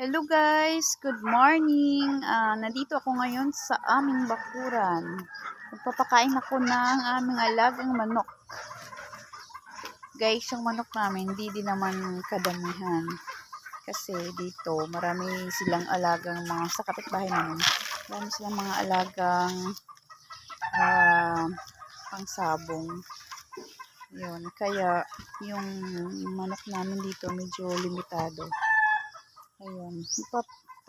Hello guys, good morning. Nandito ako ngayon sa aming bakuran. Magpapakain ako ng aming alagang manok. Guys, yung manok namin hindi din naman kadamihan. Kasi dito marami silang alagang mga sa kapitbahay namin. Marami silang mga alagang pangsabong. Yun, kaya yung manok namin dito medyo limitado. Ayun,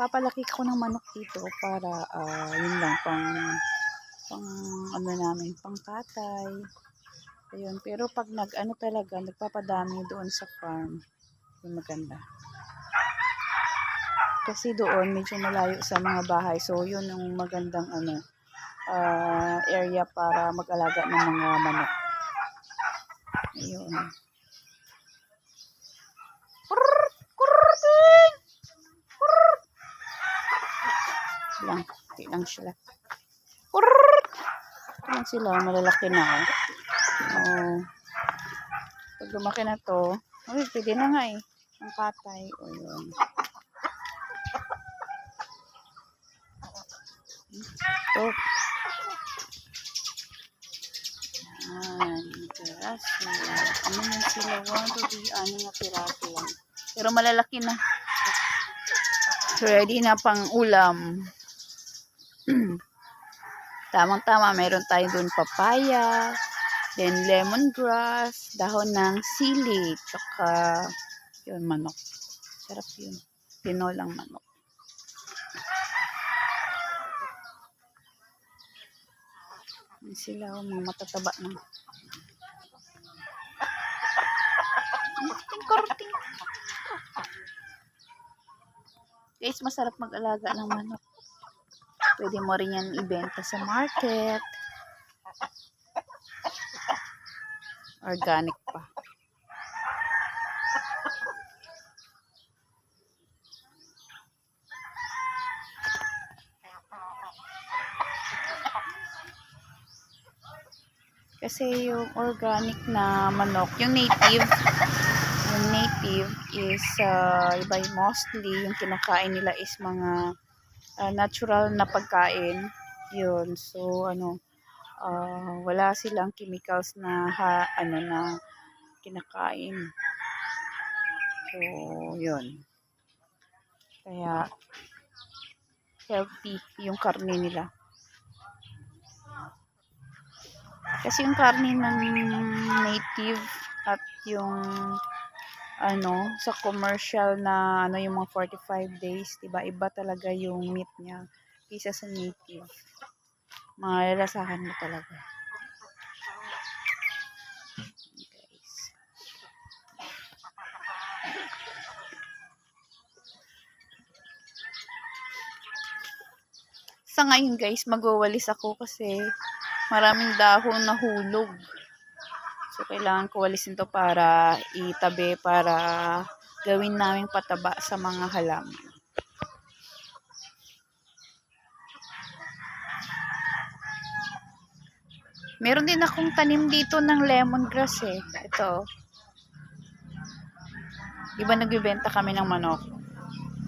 papalaki ko ng manok dito para yun lang pang ano namin, pang katay. Ayun, pero pag nag-ano talaga, nagpapadami doon sa farm, yung maganda. Kasi doon medyo malayo sa mga bahay. So yun ang magandang area para mag-alaga ng mga manok. Ayun. Lang sila. Lang sila, malalaki na pag lumaki na to, pwede na nga ang katay. Yun. Ito. Piraso. Ano yan sila? 1, 2, 3, 6 na piraso lang. Pero malalaki na. Ready na pang ulam. Tamang-tama, meron tayo dun papaya, then lemongrass, dahon ng sili, tsaka yun, manok. Sarap yun. Tinolang manok. Yan sila, mga matataba na. Guys, masarap mag-alaga ng manok. Pwede mo rin yan ibenta sa market. Organic pa. Kasi yung organic na manok, yung native is iba mostly yung kinakain nila is mga natural na pagkain. Yun. So wala silang chemicals na na kinakain. So yun. Kaya healthy yung karne nila. Kasi yung karne ng native at yung sa commercial na yung mga 45 days, diba? Iba talaga yung meat niya kaysa sa native. Malalasahan mo talaga. Guys. Sa ngayon guys, magwawalis ako kasi maraming dahon na hulog. So, kailangan ko walisin to para itabi, para gawin naming pataba sa mga halaman. Meron din akong tanim dito ng lemongrass Ito. Iba nagbibenta kami ng manok.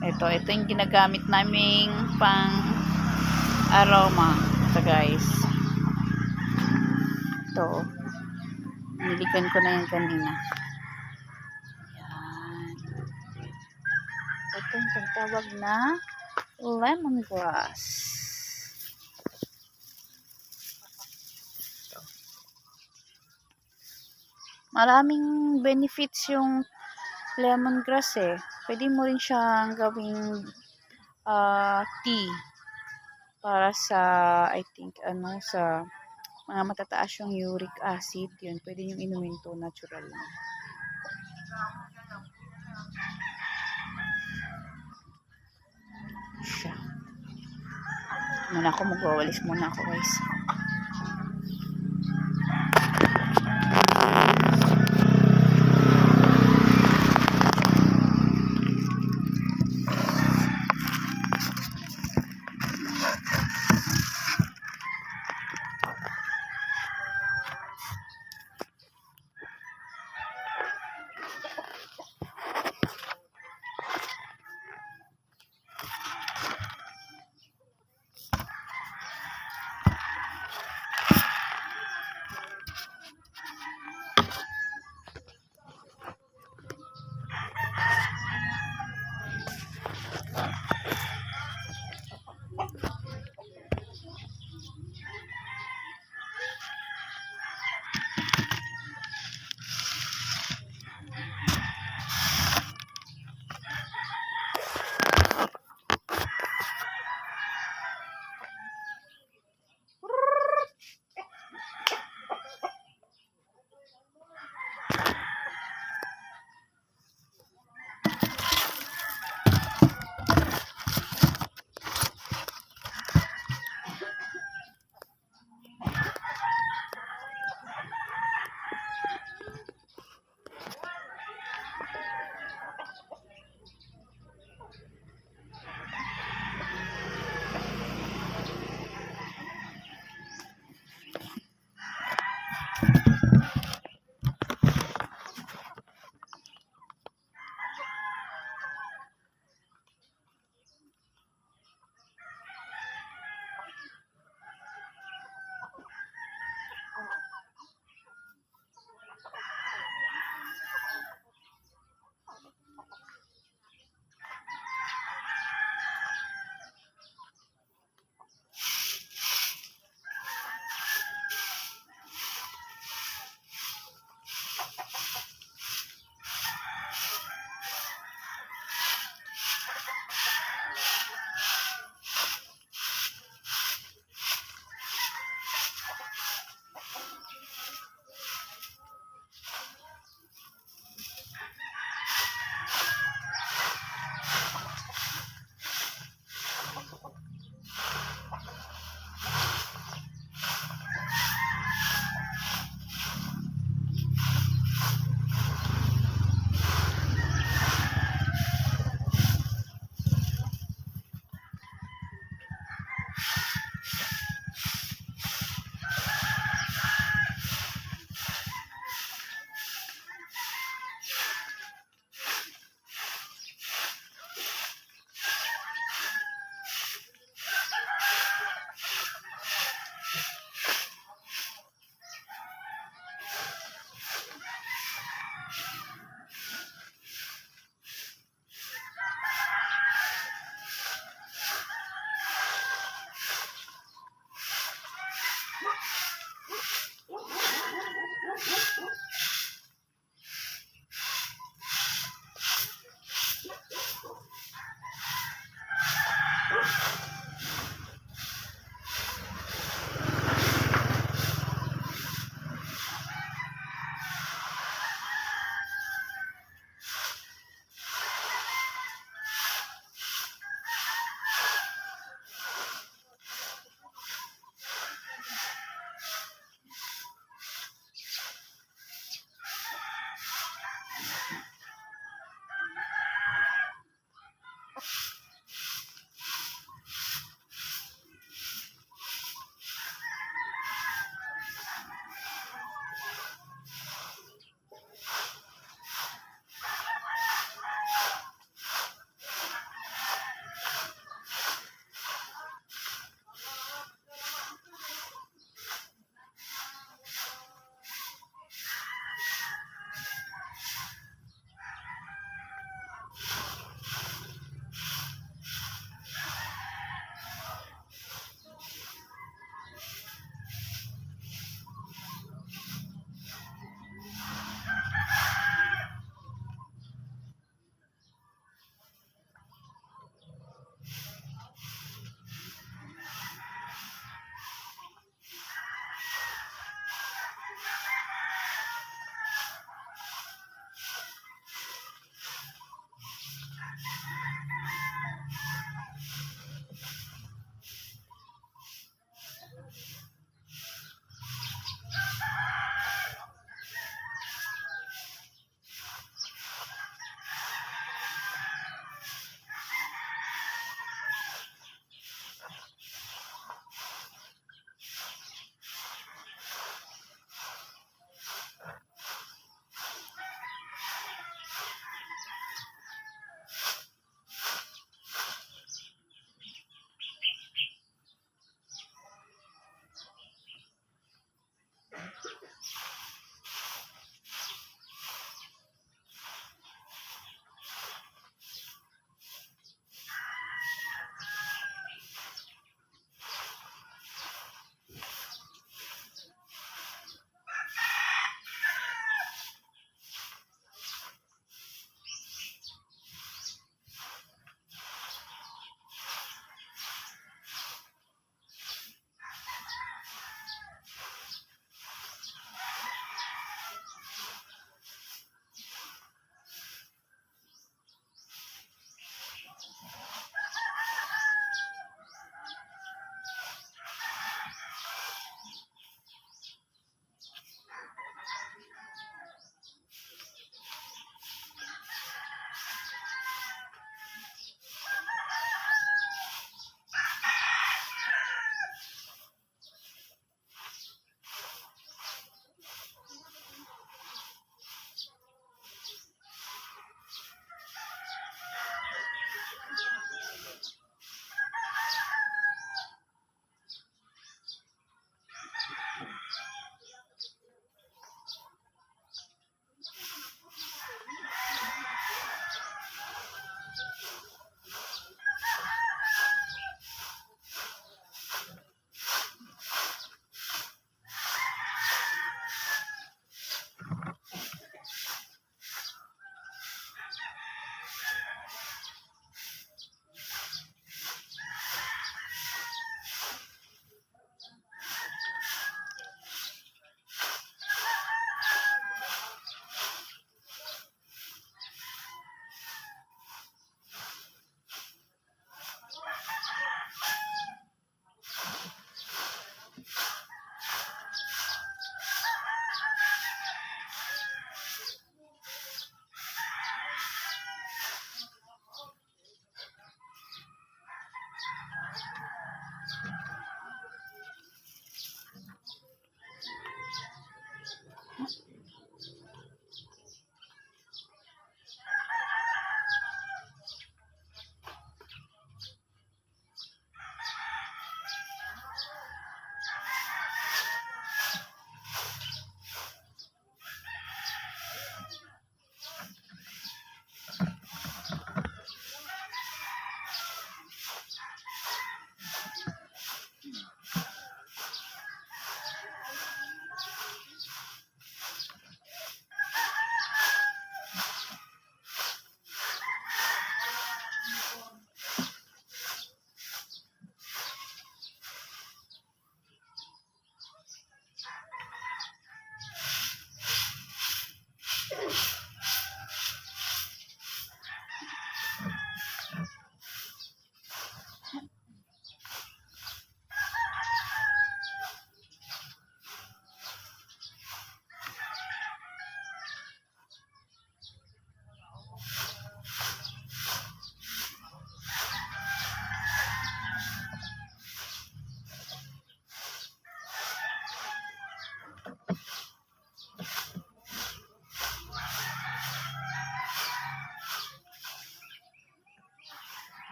Ito yung ginagamit naming pang aroma. Ito guys. Ito. Nilikan ko na yan kanina. Yan. Ito yung tawag na lemongrass. Ito. Maraming benefits yung lemongrass Pwede mo rin siyang gawing tea para sa I think sa mga matataas yung uric acid, yun pwede yung inumin to, natural lang. Siya. Muna ako, magwawalis muna ako guys.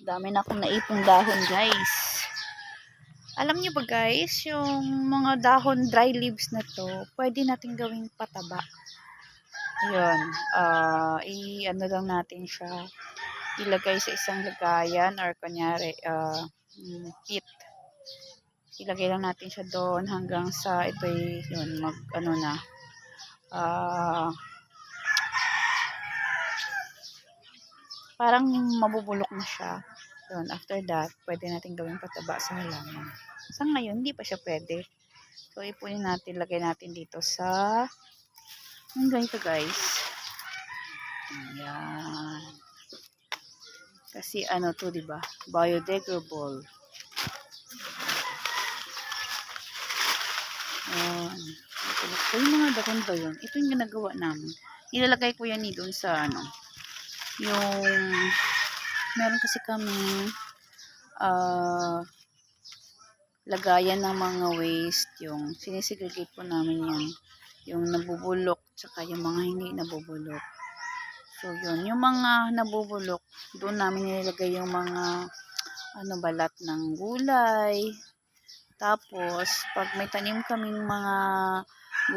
Dami na akong naipong dahon, guys. Alam niyo ba, guys, yung mga dahon dry leaves na to, pwede natin gawing pataba. Ayun, i-ano lang natin siya, ilagay sa isang lagayan or kunyari, pit. Ilagay lang natin siya doon hanggang sa ito'y, yun, mag-ano na, parang mabubulok na siya. Yun, after that, pwede natin gawing pataba sa halaman. Sa ngayon, hindi pa siya pwede. So, ipunin natin, lagay natin dito sa, yung ganito, guys. Ayan. Kasi ano to, diba? Biodegradable. Ayan. Ito yung mga dahon ba yun? Ito yung ginagawa namin. Nilalagay ko yan doon sa ano, yung meron kasi kami lagayan ng mga waste, yung sinisegregate po namin yan, yung nabubulok tsaka yung mga hindi nabubulok. So yun, yung mga nabubulok, doon namin nilalagay yung mga balat ng gulay. Tapos pag may tanim kaming mga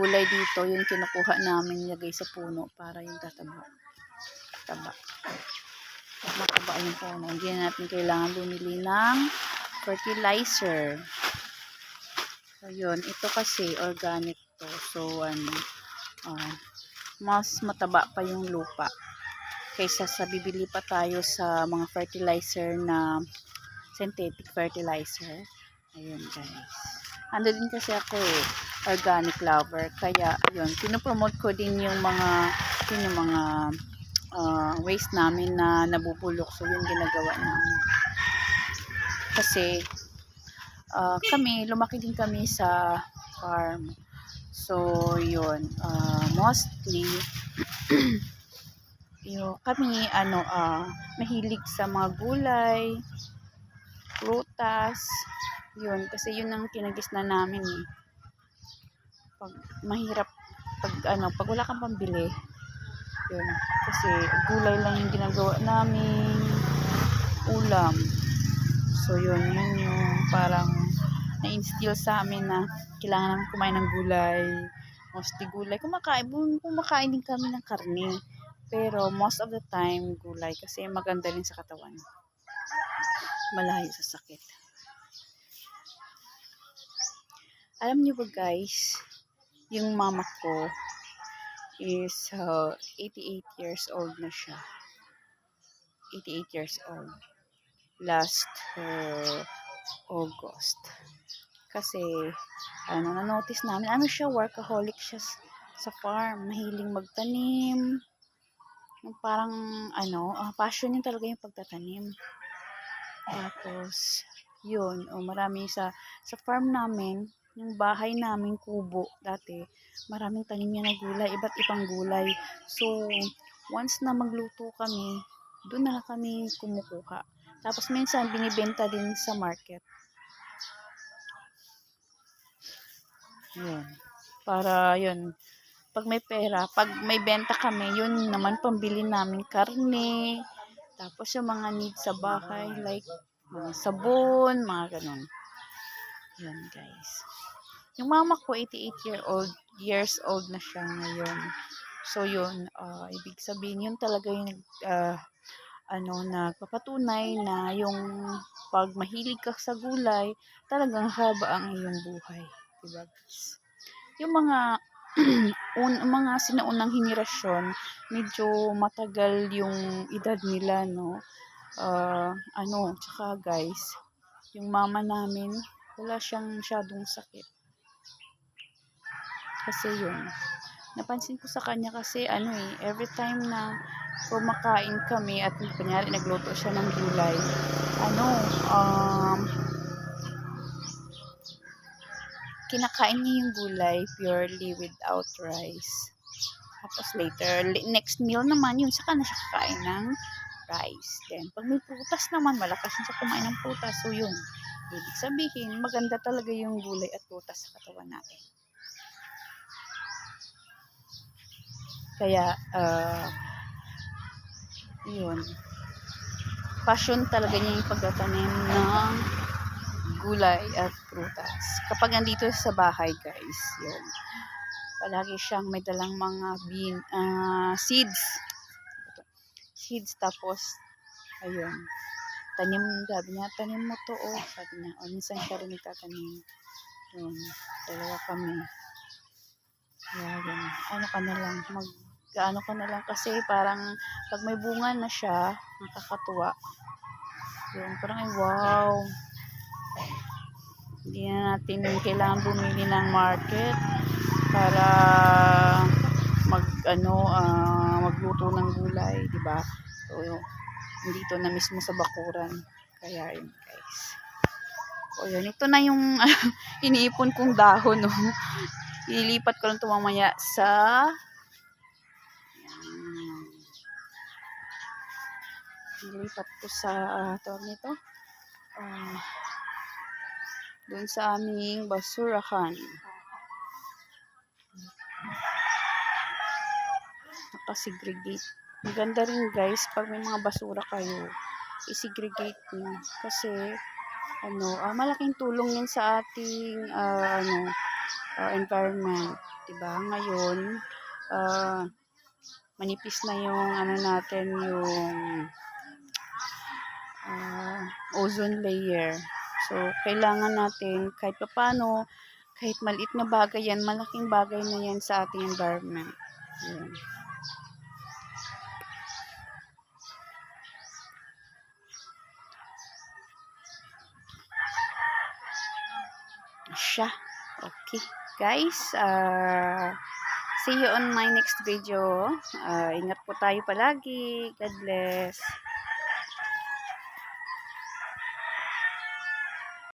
gulay dito, yung kinukuha namin nilagay sa puno para yung tataba. Mataba yung puno. Hindi na natin kailangan bumili ng fertilizer. So yun, ito kasi organic to. So mas mataba pa yung lupa kaysa sa bibili pa tayo sa mga fertilizer na synthetic fertilizer. Ayun, guys. Ando din kasi ako organic lover. Kaya ayun, pinopromote ko din yung mga waste namin na nabubulok. So yung ginagawa namin. Kasi kami, lumaki din kami sa farm. So yun, mostly kami mahilig sa mga gulay, prutas, yun, kasi yun ang kinagisnan namin pag mahirap, pag wala kang pambili, yun, kasi gulay lang yung ginagawa namin ulam. So yun yung parang na-instill sa amin na kailangan namin kumain ng gulay, mostly gulay. Kumakain din kami ng karne, pero most of the time gulay kasi maganda rin sa katawan, malayo sa sakit. Alam niyo ba, guys, yung mama ko is 88 years old na siya. 88 years old. Last August. Kasi na-notice namin, siya, workaholic siya sa farm. Mahiling magtanim. Yung parang, passion niya talaga yung pagtatanim. Tapos, yun, marami sa farm namin, yung bahay namin, kubo, dati, maraming tanim niya na gulay, iba't ibang gulay. So, once na magluto kami, doon na lang kami kumukuha. Tapos, minsan, binibenta din sa market. Yun. Para, yun, pag may pera, pag may benta kami, yun naman pambili namin karne, tapos yung mga needs sa bahay, like mga sabon, mga ganun. Yan, guys. Yung mama ko, 88 years old na siya ngayon. So, yun, ibig sabihin, yun talaga yung nagpapatunay na yung pag mahilig ka sa gulay, talagang haba ang iyong buhay. Diba, guys? Yung mga mga sinaunang henerasyon, medyo matagal yung edad nila, no? Tsaka, guys, yung mama namin, wala siyang masyadong sakit. Kasi yun, napansin ko sa kanya kasi every time na kumakain kami at kunyari nagluto siya ng gulay, kinakain niya yung gulay purely without rice. Tapos later, next meal naman, yun, saka na siya kakain ng rice. Then, pag may prutas naman, malakas siya kumain ng prutas. So, yun. Ibig sabihin, maganda talaga yung gulay at prutas sa katawan natin. Kaya, yun. passion talaga niya yung pagtatanim ng gulay at prutas. Kapag nandito sa bahay guys, yun. Palagi siyang may dalang mga seeds. Seeds tapos, ayun. Tanim, sabi niya, tanim mo to oh. Sabi niya, o minsan siya rin nagtatanim. Yun, dalawa kami. Yan, ano ka na lang, gaano ka na lang kasi parang pag may bunga na siya, nakakatuwa. Yun, parang ay wow. Hindi na natin kailangan bumili ng market para magluto ng gulay, di ba? So, nandito na mismo sa bakuran. Kaya yun, guys. O yun, ito na yung iniipon kong dahon, no. Ililipat ko lang ito mamaya sa ililipat ko sa tawag nito doon sa aming basurahan. Naka-segregate. Ang ganda rin guys pag may mga basura kayo, i-segregate nyo kasi malaking tulong yan sa ating environment, diba? Ngayon manipis na yung natin, yung ozone layer. So kailangan natin kahit paano, kahit maliit na bagay yan, malaking bagay na yan sa ating environment. Yan. Siya. Okay. Guys, see you on my next video. Ingat po tayo palagi. God bless.